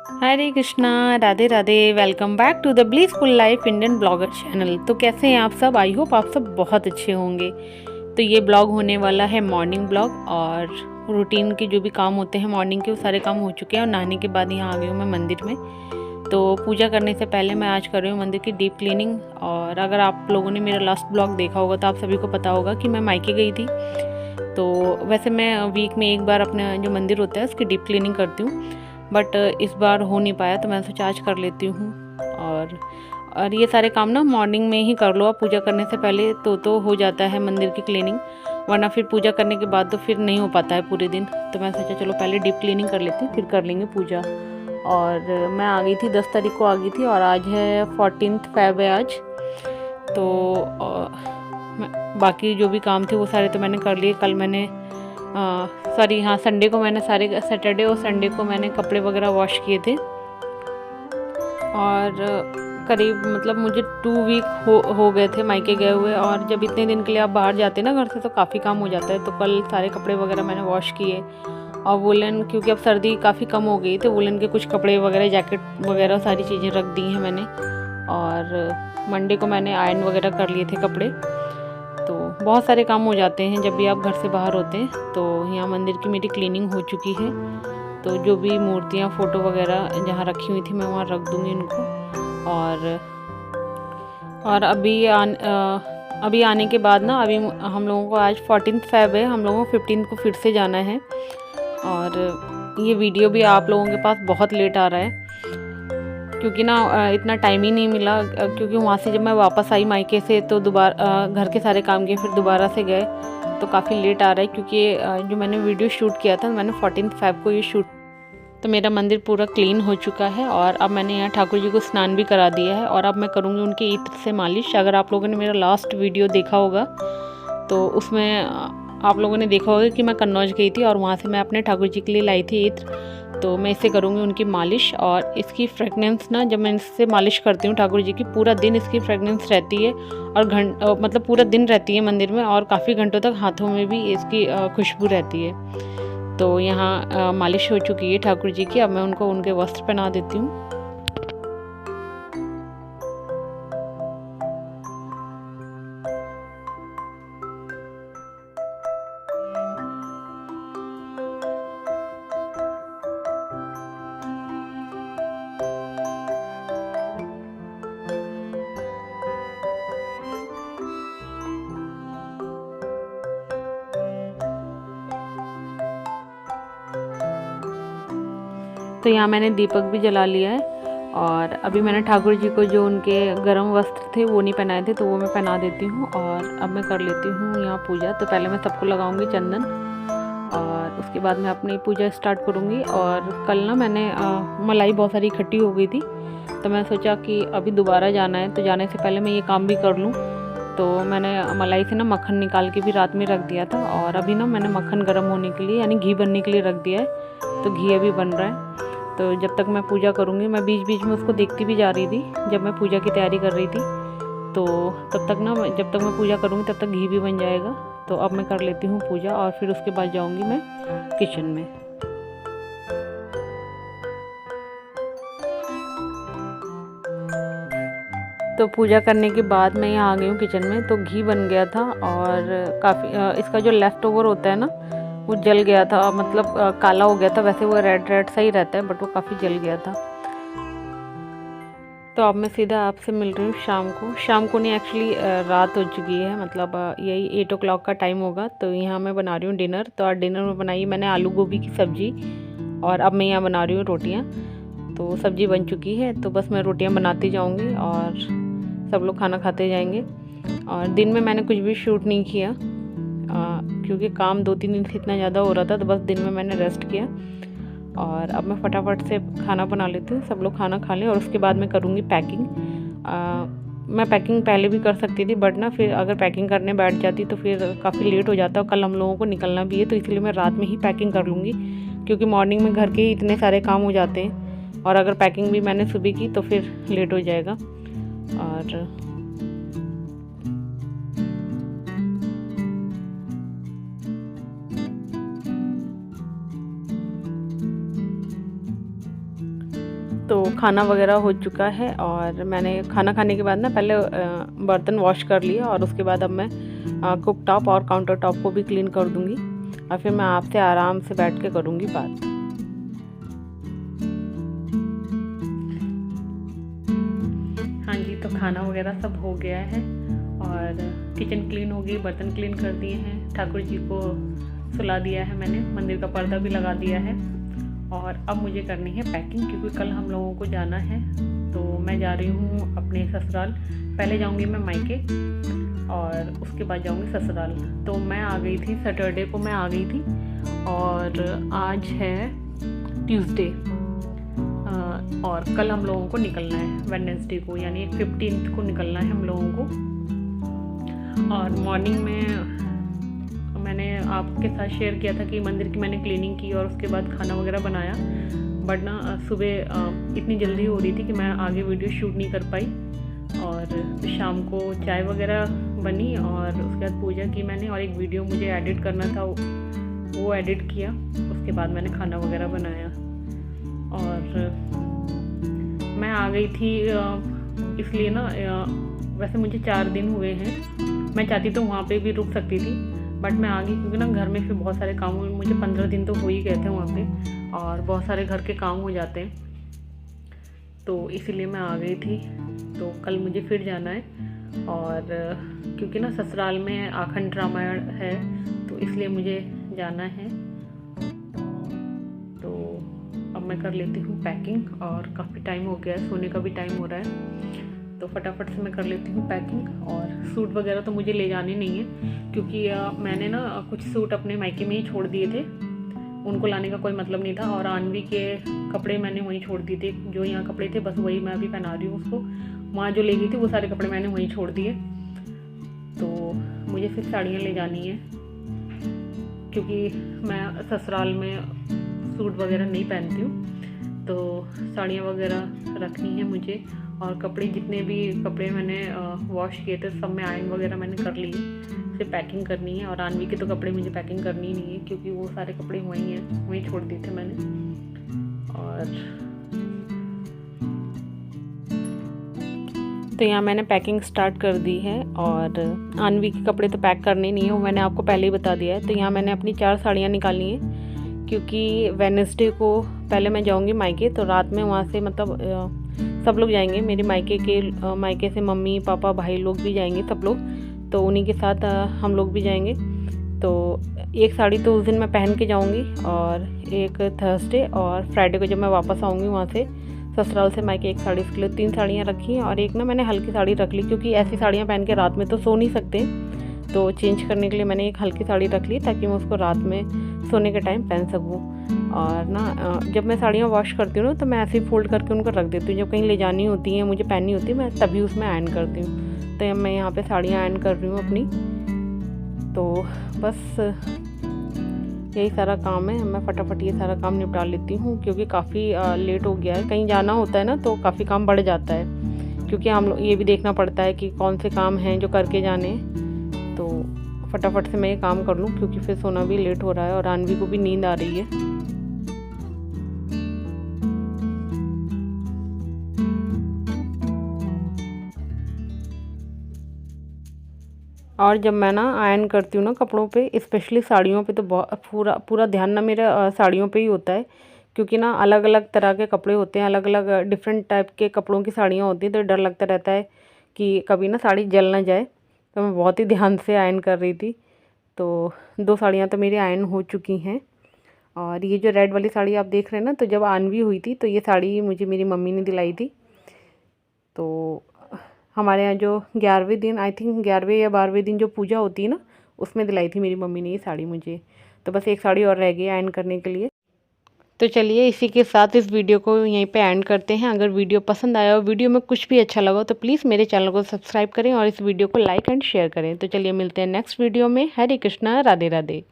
Hare Krishna, Radhe Radhe. Welcome back to the blissful life Indian blogger channel. तो कैसे हैं आप सब? आई होप आप सब बहुत अच्छे होंगे। तो ये ब्लॉग होने वाला है मॉर्निंग ब्लॉग, और रूटीन के जो भी काम होते हैं मॉर्निंग के वो सारे काम हो चुके हैं। और नहाने के बाद यहाँ आ गई हूँ मैं मंदिर में। तो पूजा करने से पहले मैं आज कर रही हूँ मंदिर की डीप क्लीनिंग। और अगर आप लोगों ने मेरा लास्ट ब्लॉग देखा होगा तो आप सभी को पता होगा कि मैं मायके गई थी। तो वैसे मैं वीक में एक बार अपना जो मंदिर होता है उसकी डीप क्लीनिंग करती हूँ, बट इस बार हो नहीं पाया तो मैंने सोचा आज कर लेती हूँ। और ये सारे काम ना मॉर्निंग में ही कर लो आप पूजा करने से पहले, तो हो जाता है मंदिर की क्लीनिंग। वरना फिर पूजा करने के बाद तो फिर नहीं हो पाता है पूरे दिन। तो मैं सोचा चलो पहले डीप क्लीनिंग कर लेती हूँ, फिर कर लेंगे पूजा। और मैं आ गई थी 10 तारीख को आ गई थी, और आज है 14 फ़रवरी है आज। तो बाकी जो भी काम थे वो सारे तो मैंने कर लिए। कल मैंने सॉरी हाँ, संडे को मैंने सारे, सैटरडे और संडे को मैंने कपड़े वगैरह वॉश किए थे। और करीब मतलब मुझे 2 वीक हो गए थे मायके गए हुए। और जब इतने दिन के लिए आप बाहर जाते हैं ना घर से तो काफ़ी काम हो जाता है। तो कल सारे कपड़े वगैरह मैंने वॉश किए। और वुलन, क्योंकि अब सर्दी काफ़ी कम हो गई तो वुलन के कुछ कपड़े वगैरह, जैकेट वगैरह सारी चीज़ें रख दी हैं मैंने। और मंडे को मैंने आयरन वगैरह कर लिए थे कपड़े। तो बहुत सारे काम हो जाते हैं जब भी आप घर से बाहर होते हैं। तो यहाँ मंदिर की मेरी क्लीनिंग हो चुकी है। तो जो भी मूर्तियाँ, फ़ोटो वगैरह जहाँ रखी हुई थी मैं वहाँ रख दूँगी इनको। और अभी आने के बाद ना, अभी हम लोगों को आज 14 फ़रवरी है, हम लोगों को 15 को फिर से जाना है। और ये वीडियो भी आप लोगों के पास बहुत लेट आ रहा है, क्योंकि ना इतना टाइम ही नहीं मिला। क्योंकि वहाँ से जब मैं वापस आई मायके से तो दोबारा घर के सारे काम किए, फिर दोबारा से गए तो काफ़ी लेट आ रहा है। क्योंकि जो मैंने वीडियो शूट किया था मैंने 14 फ़रवरी को ये शूट। तो मेरा मंदिर पूरा क्लीन हो चुका है, और अब मैंने यहाँ ठाकुर जी को स्नान भी करा दिया है। और अब मैं करूँगी उनके इत्र से मालिश। अगर आप लोगों ने मेरा लास्ट वीडियो देखा होगा तो उसमें आप लोगों ने देखा होगा कि मैं कन्नौज गई थी और वहाँ से मैं अपने ठाकुर जी के लिए लाई थी इत्र। तो मैं इसे करूँगी उनकी मालिश। और इसकी फ्रेगनेंस ना, जब मैं इससे मालिश करती हूँ ठाकुर जी की, पूरा दिन इसकी फ्रेगनेंस रहती है। और मतलब पूरा दिन रहती है मंदिर में, और काफ़ी घंटों तक हाथों में भी इसकी खुशबू रहती है। तो यहाँ मालिश हो चुकी है ठाकुर जी की। अब मैं उनको उनके वस्त्र पहना देती हूँ। तो यहाँ मैंने दीपक भी जला लिया है। और अभी मैंने ठाकुर जी को जो उनके गर्म वस्त्र थे वो नहीं पहनाए थे, तो वो मैं पहना देती हूँ। और अब मैं कर लेती हूँ यहाँ पूजा। तो पहले मैं सबको लगाऊंगी चंदन, और उसके बाद मैं अपनी पूजा स्टार्ट करूँगी। और कल ना मैंने मलाई बहुत सारी इकट्ठी हो गई थी, तो मैं सोचा कि अभी दोबारा जाना है तो जाने से पहले मैं ये काम भी कर लूँ। तो मैंने मलाई से ना मक्खन निकाल के भी रात में रख दिया था। और अभी ना मैंने मक्खन गर्म होने के लिए, यानी घी बनने के लिए रख दिया है। तो घी अभी बन रहा है। तो जब तक मैं पूजा करूँगी, मैं बीच बीच में उसको देखती भी जा रही थी जब मैं पूजा की तैयारी कर रही थी। तो तब तक ना, जब तक मैं पूजा करूँगी तब तक घी भी बन जाएगा। तो अब मैं कर लेती हूँ पूजा, और फिर उसके बाद जाऊँगी मैं किचन में। तो पूजा करने के बाद मैं यहाँ आ गई हूँ किचन में। तो घी बन गया था, और काफ़ी इसका जो लेफ़्ट ओवर होता है ना वो जल गया था, मतलब काला हो गया था। वैसे वो रेड रेड सा ही रहता है, बट वो काफ़ी जल गया था। तो अब मैं सीधा आपसे मिल रही हूँ शाम को नहीं, एक्चुअली रात हो चुकी है। मतलब यही 8 o'clock का टाइम होगा। तो यहाँ मैं बना रही हूँ डिनर। तो आज डिनर में बनाई मैंने आलू गोभी की सब्ज़ी, और अब मैं यहाँ बना रही हूँ रोटियाँ। तो सब्ज़ी बन चुकी है, तो बस मैं रोटियाँ बनाती जाऊँगी और सब लोग खाना खाते जाएंगे। और दिन में मैंने कुछ भी शूट नहीं किया, क्योंकि काम 2-3 दिन से इतना ज़्यादा हो रहा था। तो बस दिन में मैंने रेस्ट किया। और अब मैं फटाफट से खाना बना लेती हूँ, सब लोग खाना खा लें, और उसके बाद मैं करूँगी पैकिंग। मैं पैकिंग पहले भी कर सकती थी, बट ना फिर अगर पैकिंग करने बैठ जाती तो फिर काफ़ी लेट हो जाता। और कल हम लोगों को निकलना भी है, तो इसलिए मैं रात में ही पैकिंग कर लूँगी, क्योंकि मॉर्निंग में घर के ही इतने सारे काम हो जाते हैं। और अगर पैकिंग भी मैंने सुबह की तो फिर लेट हो जाएगा। और तो खाना वगैरह हो चुका है और मैंने खाना खाने के बाद ना पहले बर्तन वॉश कर लिया और उसके बाद अब मैं कुक टॉप और काउंटर टॉप को भी क्लीन कर दूँगी और फिर मैं आपसे आराम से बैठ के करूँगी बात। हाँ जी, तो खाना वगैरह सब हो गया है और किचन क्लीन हो गई, बर्तन क्लीन कर दिए हैं, ठाकुर जी को सुला दिया है मैंने, मंदिर का पर्दा भी लगा दिया है और अब मुझे करनी है पैकिंग क्योंकि कल हम लोगों को जाना है। तो मैं जा रही हूँ अपने ससुराल, पहले जाऊँगी मैं मायके और उसके बाद जाऊँगी ससुराल। तो मैं आ गई थी सैटरडे को, मैं आ गई थी और आज है ट्यूसडे और कल हम लोगों को निकलना है वेडनेसडे को, यानी 15 को निकलना है हम लोगों को। और मॉर्निंग में मैंने आपके साथ शेयर किया था कि मंदिर की मैंने क्लीनिंग की और उसके बाद खाना वगैरह बनाया, बट ना सुबह इतनी जल्दी हो रही थी कि मैं आगे वीडियो शूट नहीं कर पाई। और शाम को चाय वगैरह बनी और उसके बाद पूजा की मैंने और एक वीडियो मुझे एडिट करना था वो एडिट किया, उसके बाद मैंने खाना वगैरह बनाया और मैं आ गई थी। इसलिए ना वैसे मुझे 4 दिन हुए हैं, मैं चाहती तो वहाँ पे भी रुक सकती थी बट मैं आ गई क्योंकि ना घर में फिर बहुत सारे काम हुए, मुझे 15 दिन तो हो ही गए थे वहाँ पे और बहुत सारे घर के काम हो जाते हैं, तो इसीलिए मैं आ गई थी। तो कल मुझे फिर जाना है और क्योंकि ना ससुराल में आखंड रामायण है तो इसलिए मुझे जाना है। तो अब मैं कर लेती हूँ पैकिंग और काफ़ी टाइम हो गया है, सोने का भी टाइम हो रहा है, तो फटाफट से मैं कर लेती हूँ पैकिंग। और सूट वगैरह तो मुझे ले जाने नहीं है क्योंकि मैंने ना कुछ सूट अपने मायके में ही छोड़ दिए थे, उनको लाने का कोई मतलब नहीं था और आनवी के कपड़े मैंने वहीं छोड़ दिए थे, जो यहाँ कपड़े थे बस वही मैं अभी पहना रही हूँ उसको, वहाँ जो ले गई थी वो सारे कपड़े मैंने वहीं छोड़ दिए। तो मुझे फिर साड़ियाँ ले जानी है क्योंकि मैं ससुराल में सूट वगैरह नहीं पहनती हूँ, तो साड़ियाँ वगैरह रखनी है मुझे और कपड़े जितने भी कपड़े मैंने वॉश किए थे सब में आयरन वगैरह मैंने कर ली, सिर्फ पैकिंग करनी है। और आनवी के तो कपड़े मुझे पैकिंग करनी ही नहीं है क्योंकि वो सारे कपड़े वहीं हैं, वहीं छोड़ दिए थे मैंने। और तो यहाँ मैंने पैकिंग स्टार्ट कर दी है और आनवी के कपड़े तो पैक करने नहीं है, वो मैंने आपको पहले ही बता दिया है। तो यहाँ मैंने अपनी 4 साड़ियाँ निकाली हैं क्योंकि वेडनेसडे को पहले मैं जाऊँगी मायके, तो रात में वहाँ से मतलब सब लोग जाएंगे, मेरे मायके से मम्मी पापा भाई लोग भी जाएंगे सब लोग, तो उन्हीं के साथ हम लोग भी जाएंगे। तो एक साड़ी तो उस दिन मैं पहन के जाऊंगी और एक थर्सडे और फ्राइडे को जब मैं वापस आऊँगी वहाँ से ससुराल से मायके एक साड़ी, इसके लिए 3 साड़ियाँ रखी हैं और एक ना मैंने हल्की साड़ी रख ली क्योंकि ऐसी साड़ियाँ पहन के रात में तो सो नहीं सकते, तो चेंज करने के लिए मैंने एक हल्की साड़ी रख ली ताकि मैं उसको रात में सोने के टाइम पहन सकूँ। और ना जब मैं साड़ियाँ वॉश करती हूँ ना तो मैं ऐसे ही फोल्ड करके उनको रख देती हूँ, जब कहीं ले जानी होती है मुझे पहननी होती है मैं तभी उसमें आयरन करती हूँ। तो मैं यहाँ पे साड़ियाँ आयरन कर रही हूँ अपनी, तो बस यही सारा काम है, मैं फटाफट ये सारा काम निपटा लेती हूँ क्योंकि काफ़ी लेट हो गया है, कहीं जाना होता है ना तो काफ़ी काम बढ़ जाता है क्योंकि हम लोग ये भी देखना पड़ता है कि कौन से काम हैं जो करके जाने, तो फटाफट से मैं ये काम कर लूँ क्योंकि फिर सोना भी लेट हो रहा है और आनवी को भी नींद आ रही है। और जब मैं ना आयरन करती हूँ ना कपड़ों पे, स्पेशली साड़ियों पे, तो पूरा ध्यान ना मेरा साड़ियों पे ही होता है क्योंकि ना अलग अलग तरह के कपड़े होते हैं, अलग अलग डिफरेंट टाइप के कपड़ों की साड़ियाँ होती हैं, तो डर लगता रहता है कि कभी ना साड़ी जल ना जाए। तो मैं बहुत ही ध्यान से आयरन कर रही थी। तो 2 साड़ियाँ तो मेरी आयरन हो चुकी हैं और ये जो रेड वाली साड़ी आप देख रहे हैं ना, तो जब आनवी हुई थी तो ये साड़ी मुझे मेरी मम्मी ने दिलाई थी। तो हमारे यहाँ जो 11वें दिन, आई थिंक 11वें या 12वें दिन जो पूजा होती है ना, उसमें दिलाई थी मेरी मम्मी ने ये साड़ी मुझे। तो बस एक साड़ी और रह गई आयरन करने के लिए। तो चलिए इसी के साथ इस वीडियो को यहीं पे एंड करते हैं। अगर वीडियो पसंद आया और वीडियो में कुछ भी अच्छा लगा तो प्लीज़ मेरे चैनल को सब्सक्राइब करें और इस वीडियो को लाइक एंड शेयर करें। तो चलिए मिलते हैं नेक्स्ट वीडियो में। हरे कृष्णा, राधे राधे।